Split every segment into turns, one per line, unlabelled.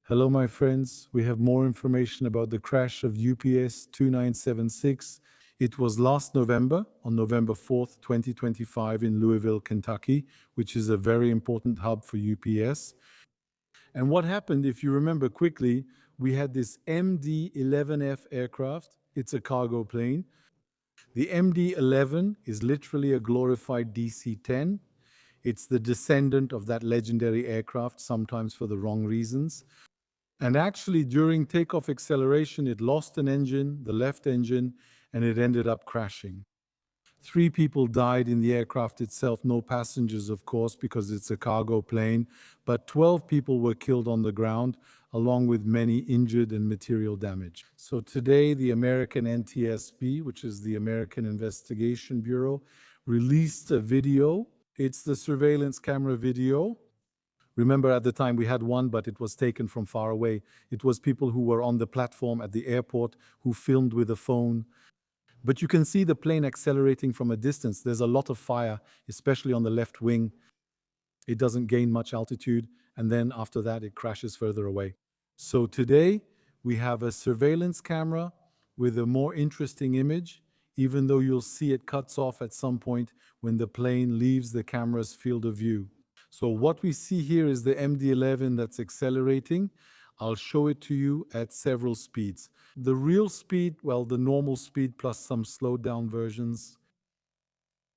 Hello, my friends. We have more information about the crash of UPS 2976. It was last November, on November 4th, 2025, in Louisville, Kentucky, which is a very important hub for UPS. And what happened, if you remember quickly, we had this MD-11F aircraft. It's a cargo plane. The MD-11 is literally a glorified DC-10. It's the descendant of that legendary aircraft, sometimes for the wrong reasons. And actually, during takeoff acceleration, it lost an engine, the left engine, and it ended up crashing. 3 people died in the aircraft itself, no passengers, of course, because it's a cargo plane, but 12 people were killed on the ground, along with many injured and material damage. So today, the American NTSB, which is the American Investigation Bureau, released a video. It's the surveillance camera video. Remember, at the time we had one, but it was taken from far away. It was people who were on the platform at the airport who filmed with a phone. But you can see the plane accelerating from a distance. There's a lot of fire, especially on the left wing. It doesn't gain much altitude, and then after that, it crashes further away. So today, we have a surveillance camera with a more interesting image, even though you'll see it cuts off at some point when the plane leaves the camera's field of view. So what we see here is the MD-11 that's accelerating. I'll show it to you at several speeds. The real speed, well, the normal speed plus some slowed down versions.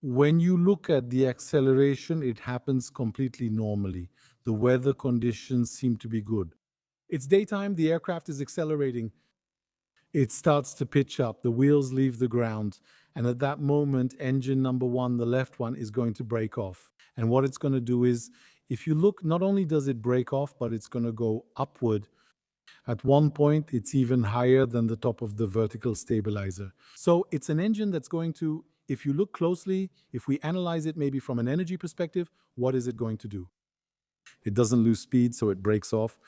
When you look at the acceleration, it happens completely normally. The weather conditions seem to be good. It's daytime, the aircraft is accelerating. It starts to pitch up, the wheels leave the ground, and at that moment, engine number one, the left one, is going to break off. And what it's going to do is, if you look, not only does it break off, but it's going to go upward. At one point, it's even higher than the top of the vertical stabilizer. So it's an engine that's going to, if you look closely, if we analyze it maybe from an energy perspective, what is it going to do? It doesn't lose speed, so it breaks off.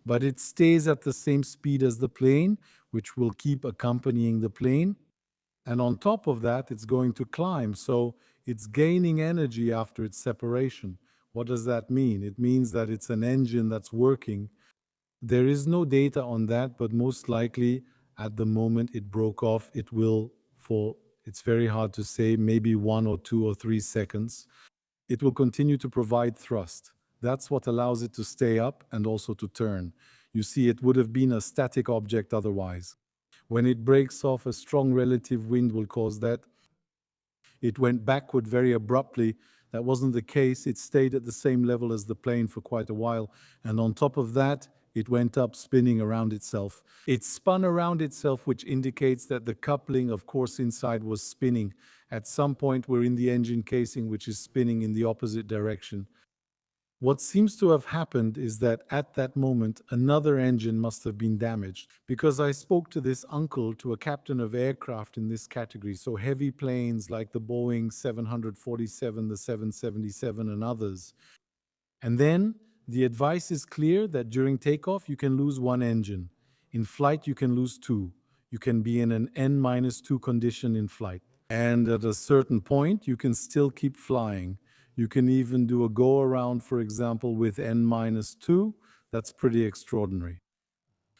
But it stays at the same speed as the plane, which will keep accompanying the plane. And on top of that, it's going to climb. So it's gaining energy after its separation. What does that mean? It means that it's an engine that's working. There is no data on that, but most likely at the moment it broke off, it will, for, it's very hard to say, maybe 1 or 2 or 3 seconds. It will continue to provide thrust. That's what allows it to stay up and also to turn. You see, it would have been a static object otherwise. When it breaks off, a strong relative wind will cause that. It went backward very abruptly. That wasn't the case. It stayed at the same level as the plane for quite a while. And on top of that, it went up spinning around itself. It spun around itself, which indicates that the coupling, of course, inside was spinning. At some point, we're in the engine casing, which is spinning in the opposite direction. What seems to have happened is that at that moment, another engine must have been damaged, because I spoke to this uncle, to a captain of aircraft in this category, so heavy planes like the Boeing 747, the 777, and others. And then the advice is clear that during takeoff, you can lose one engine. In flight, you can lose two. You can be in an N-2 condition in flight. And at a certain point, you can still keep flying. You can even do a go-around, for example, with N-2. That's pretty extraordinary.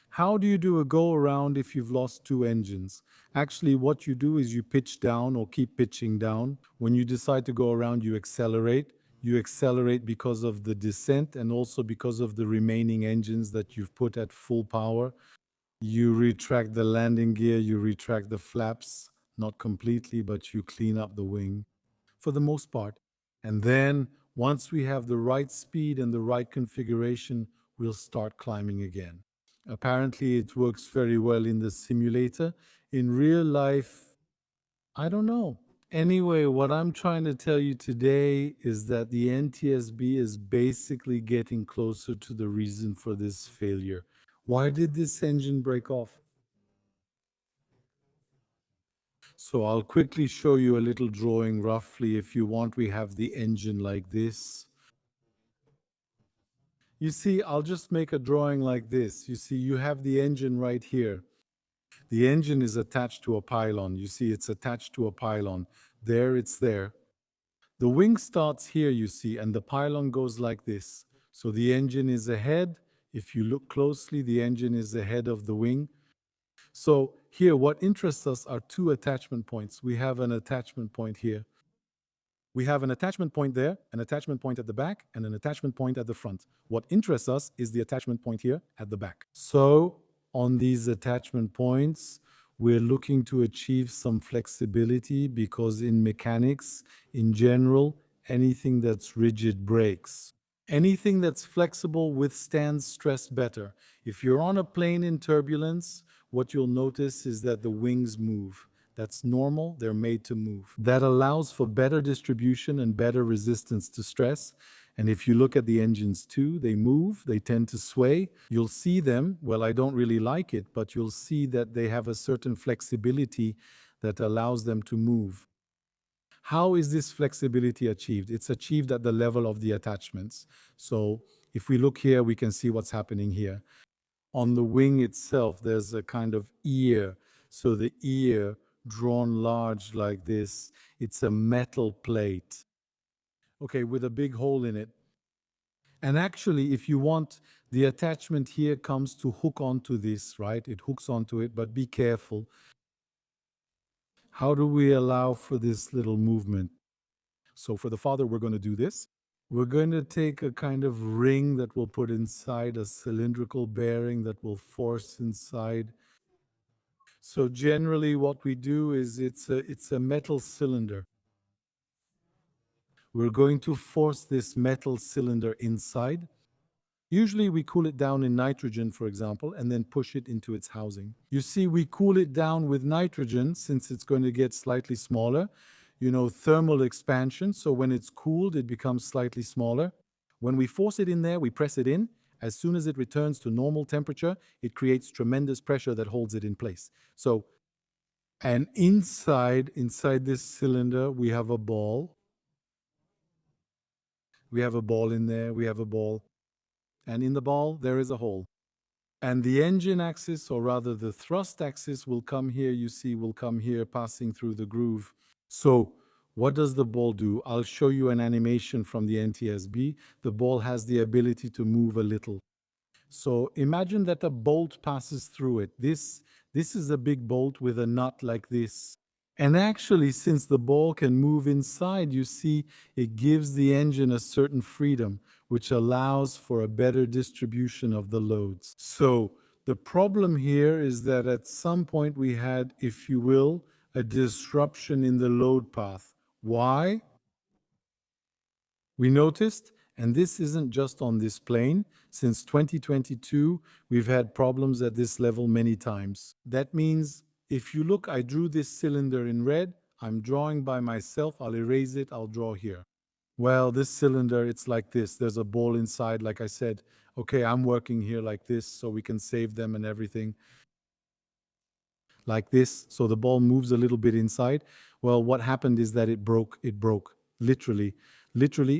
How do you do a go-around if you've lost 2 engines? Actually, what you do is you pitch down or keep pitching down. When you decide to go around, you accelerate. You accelerate because of the descent and also because of the remaining engines that you've put at full power. You retract the landing gear, you retract the flaps, not completely, but you clean up the wing for the most part. And then once we have the right speed and the right configuration, we'll start climbing again. Apparently, it works very well in the simulator. In real life, I don't know. Anyway, what I'm trying to tell you today is that the NTSB is basically getting closer to the reason for this failure. Why did this engine break off? So I'll quickly show you a little drawing roughly. If you want, we have the engine like this. You see, I'll just make a drawing like this. You see, you have the engine right here. The engine is attached to a pylon. You see, it's attached to a pylon. There, it's there. The wing starts here, you see, and the pylon goes like this. So the engine is ahead. If you look closely, the engine is ahead of the wing. So here, what interests us are two attachment points. We have an attachment point here. We have an attachment point there, an attachment point at the back, and an attachment point at the front. What interests us is the attachment point here at the back. So on these attachment points, we're looking to achieve some flexibility because in mechanics, in general, anything that's rigid breaks. Anything that's flexible withstands stress better. If you're on a plane in turbulence, what you'll notice is that the wings move. That's normal, they're made to move. That allows for better distribution and better resistance to stress. And if you look at the engines too, they move, they tend to sway. You'll see them, well, I don't really like it, but you'll see that they have a certain flexibility that allows them to move. How is this flexibility achieved? It's achieved at the level of the attachments. So if we look here, we can see what's happening here. On the wing itself, there's a kind of ear. So the ear, drawn large like this, it's a metal plate, okay, with a big hole in it. And actually, if you want, the attachment here comes to hook onto this, right? It hooks onto it, but be careful. How do we allow for this little movement? So for the father, we're going to do this. We're going to take a kind of ring that we'll put inside a cylindrical bearing that will force inside. So generally what we do is it's a metal cylinder. We're going to force this metal cylinder inside. Usually we cool it down in nitrogen, for example, and then push it into its housing. You see, we cool it down with nitrogen since it's going to get slightly smaller. You know, thermal expansion, so when it's cooled, it becomes slightly smaller. When we force it in there, we press it in. As soon as it returns to normal temperature, it creates tremendous pressure that holds it in place. So, and inside this cylinder, we have a ball. We have a ball in there, we have a ball. And in the ball, there is a hole. And the engine axis, or rather the thrust axis, will come here, you see, will come here, passing through the groove. So what does the ball do? I'll show you an animation from the NTSB. The ball has the ability to move a little. So imagine that a bolt passes through it. This is a big bolt with a nut like this. And actually, since the ball can move inside, you see, it gives the engine a certain freedom, which allows for a better distribution of the loads. So the problem here is that at some point we had, if you will, a disruption in the load path. Why? We noticed, and this isn't just on this plane, since 2022, we've had problems at this level many times. That means if you look, I drew this cylinder in red, I'm drawing by myself, I'll erase it, I'll draw here. Well, this cylinder, it's like this. There's a ball inside, like I said. Okay, I'm working here like this so we can save them and everything. Like this, so the ball moves a little bit inside. Well, what happened is that it broke, literally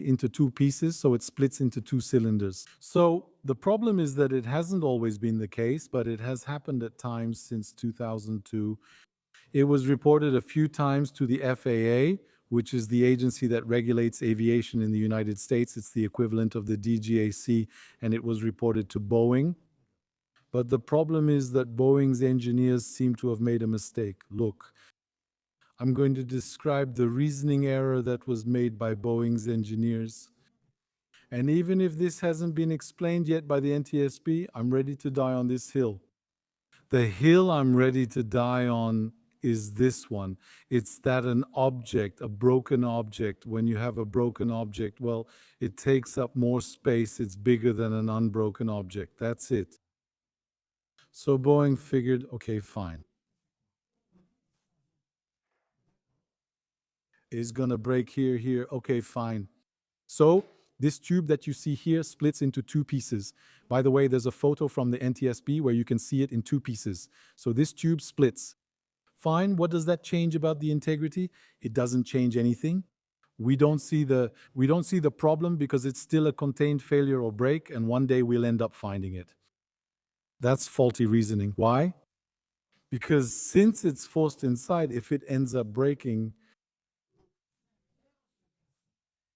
into two pieces, so it splits into two cylinders. So the problem is that it hasn't always been the case, but it has happened at times since 2002. It was reported a few times to the FAA, which is the agency that regulates aviation in the United States. It's the equivalent of the DGAC, and it was reported to Boeing. But the problem is that Boeing's engineers seem to have made a mistake. Look, I'm going to describe the reasoning error that was made by Boeing's engineers. And even if this hasn't been explained yet by the NTSB, I'm ready to die on this hill. The hill I'm ready to die on is this one. It's that an object, a broken object, when you have a broken object, well, it takes up more space. It's bigger than an unbroken object. That's it. So Boeing figured, okay, fine. It's gonna break here, here. Okay, fine. So this tube that you see here splits into two pieces. By the way, there's a photo from the NTSB where you can see it in two pieces. So this tube splits. Fine, what does that change about the integrity? It doesn't change anything. We don't see the problem because it's still a contained failure or break, and one day we'll end up finding it. That's faulty reasoning. Why? Because since it's forced inside, if it ends up breaking,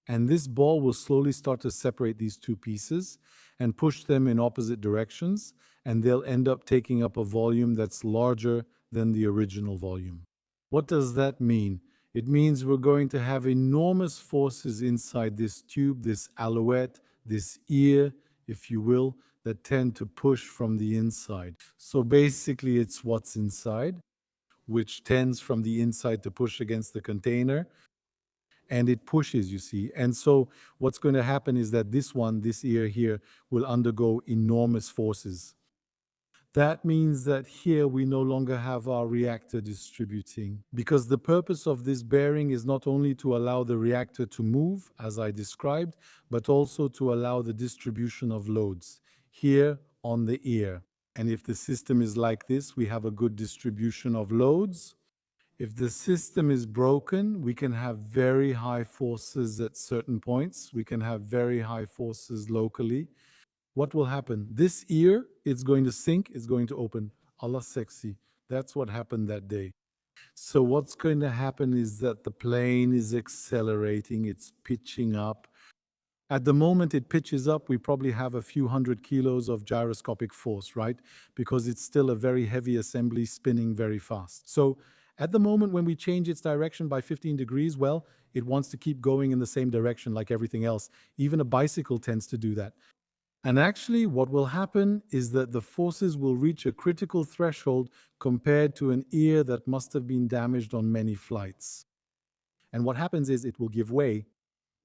and this ball will slowly start to separate these two pieces. and push them in opposite directions, and they'll end up taking up a volume that's larger than the original volume. What does that mean? It means we're going to have enormous forces inside this tube, this alouette, this ear, if you will, that tend to push from the inside. So basically, it's what's inside, which tends from the inside to push against the container, and it pushes, you see. And so what's going to happen is that this ear here, will undergo enormous forces. That means that here we no longer have our reactor distributing, because the purpose of this bearing is not only to allow the reactor to move, as I described, but also to allow the distribution of loads here on the ear. And if the system is like this, we have a good distribution of loads. If the system is broken, we can have very high forces at certain points. We can have very high forces locally. What will happen? This ear, it's going to sink, it's going to open. Allah sexy. That's what happened that day. So what's going to happen is that the plane is accelerating, it's pitching up. At the moment it pitches up, we probably have a few hundred kilos of gyroscopic force, right? Because it's still a very heavy assembly spinning very fast. So at the moment when we change its direction by 15 degrees, well, it wants to keep going in the same direction like everything else. Even a bicycle tends to do that. And actually, what will happen is that the forces will reach a critical threshold compared to an ear that must have been damaged on many flights. And what happens is it will give way.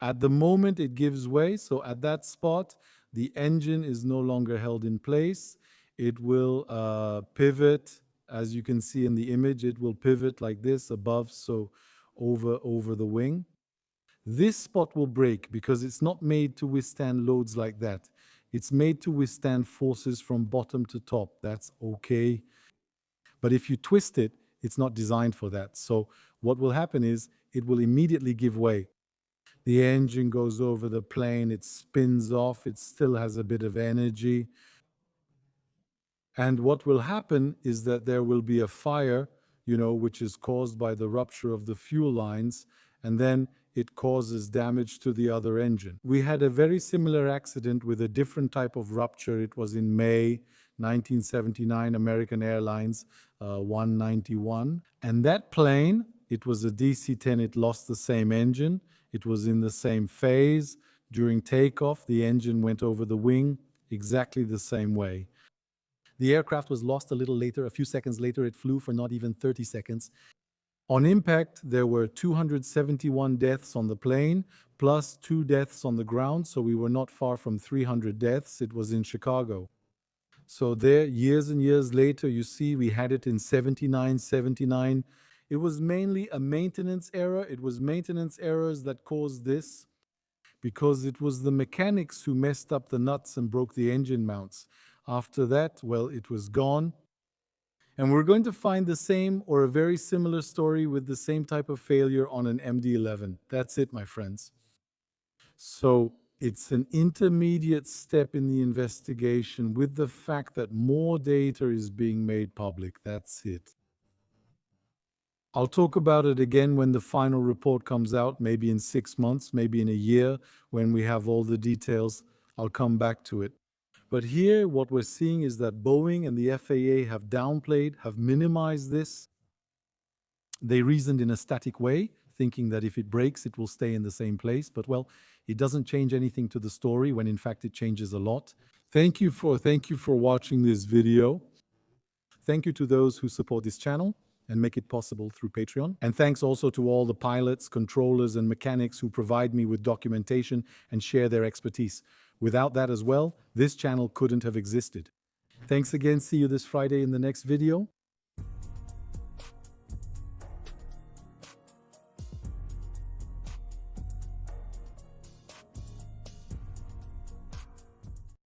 At the moment it gives way, so at that spot, the engine is no longer held in place. It will pivot, as you can see in the image, it will pivot like this above, so over the wing. This spot will break because it's not made to withstand loads like that. It's made to withstand forces from bottom to top. That's okay. But if you twist it, it's not designed for that. So what will happen is it will immediately give way. The engine goes over the plane, it spins off, it still has a bit of energy. And what will happen is that there will be a fire, which is caused by the rupture of the fuel lines, and then it causes damage to the other engine. We had a very similar accident with a different type of rupture. It was in May 1979, American Airlines 191. And that plane, it was a DC-10, it lost the same engine. It was in the same phase. During takeoff, the engine went over the wing exactly the same way. The aircraft was lost a little later. A few seconds later, it flew for not even 30 seconds. On impact, there were 271 deaths on the plane, plus 2 deaths on the ground, so we were not far from 300 deaths. It was in Chicago. So there, years and years later, you see, we had it in 79. It was mainly a maintenance error. It was maintenance errors that caused this, because it was the mechanics who messed up the nuts and broke the engine mounts. After that, well, it was gone. And we're going to find the same or a very similar story with the same type of failure on an MD-11. That's it, my friends. So it's an intermediate step in the investigation with the fact that more data is being made public. That's it. I'll talk about it again when the final report comes out, maybe in 6 months, maybe in a year, when we have all the details. I'll come back to it. But here, what we're seeing is that Boeing and the FAA have downplayed, have minimized this. They reasoned in a static way, thinking that if it breaks, it will stay in the same place. But well, it doesn't change anything to the story when in fact it changes a lot. Thank you for watching this video. Thank you to those who support this channel and make it possible through Patreon. And thanks also to all the pilots, controllers, and mechanics who provide me with documentation and share their expertise. Without that as well, this channel couldn't have existed. Thanks again. See you this Friday in the next video.